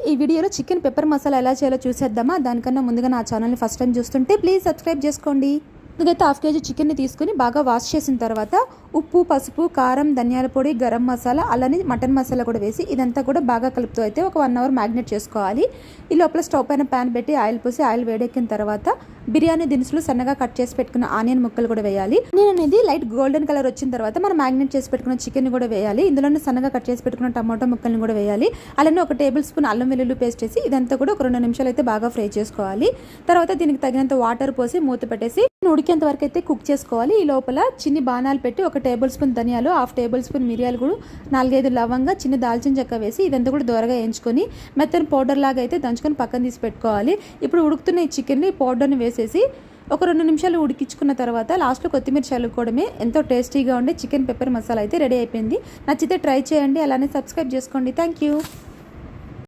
ఈ వీడియోలో chicken pepper masala ఎలా చేయాలో చూసేద్దామా. దానికన్నా ముందుగా నా ఛానల్ని ఫస్ట్ టైం చూస్తుంటే ప్లీజ్ సబ్స్క్రైబ్ చేసుకోండి. ముందుగైతే హాఫ్ కేజీ చికెన్ని తీసుకుని బాగా వాష్ చేసిన తర్వాత ఉప్పు, పసుపు, కారం, ధనియాల పొడి, గరం మసాలా, అలానే మటన్ మసాలా కూడా వేసి ఇదంతా కూడా బాగా కలుపుతూ అయితే ఒక 1 అవర్ మ్యాగ్నేట్ చేసుకోవాలి. ఈ లోపల స్టవ్ పైన ప్యాన్ పెట్టి ఆయిల్ పోసి ఆయిల్ వేడెక్కిన తర్వాత బిర్యానీ దినుసులు సన్నగా కట్ చేసి పెట్టుకున్న ఆనియన్ ముక్కలు కూడా వేయాలి. ఆనియన్ అనేది లైట్ గోల్డెన్ కలర్ వచ్చిన తర్వాత మనం మ్యాగ్నేట్ చేసి పెట్టుకున్న చికెన్ కూడా వేయాలి. ఇందులోనే సన్నగా కట్ చేసి పెట్టుకున్న టమాటో ముక్కల్ని కూడా వేయాలి. అలానే 1 టేబుల్ స్పూన్ అల్లం వెల్లుల్లి పేస్ట్ వేసి ఇదంతా కూడా ఒక 2 నిమిషాలు అయితే బాగా ఫ్రై చేసుకోవాలి. తర్వాత దీనికి తగినంత వాటర్ పోసి మూత పెట్టేసి ఉడికేంత వరకు అయితే కుక్ చేసుకోవాలి. ఈ లోపల చిన్ని బాణాలు పెట్టి 1 టేబుల్ స్పూన్ ధనియాలు, 1/2 టేబుల్ స్పూన్ మిరియాలు కూడా 4-5 లవంగా, చిన్న దాల్చిన చెక్క వేసి ఇదంతా కూడా దోరగా వేయించుకొని మెత్తని పౌడర్ లాగా అయితే దంచుకొని పక్కన తీసి పెట్టుకోవాలి. ఇప్పుడు ఉడుకుతున్న ఈ చికెన్ని పౌడర్ని వేసేసి ఒక 2 నిమిషాలు ఉడికించుకున్న తర్వాత లాస్ట్లో కొత్తిమీర చల్లుకోవడమే ఎంతో టేస్టీగా ఉండే చికెన్ పెప్పర్ మసాలా అయితే రెడీ అయిపోయింది. నచ్చితే ట్రై చేయండి, అలానే సబ్స్క్రైబ్ చేసుకోండి. Thank you.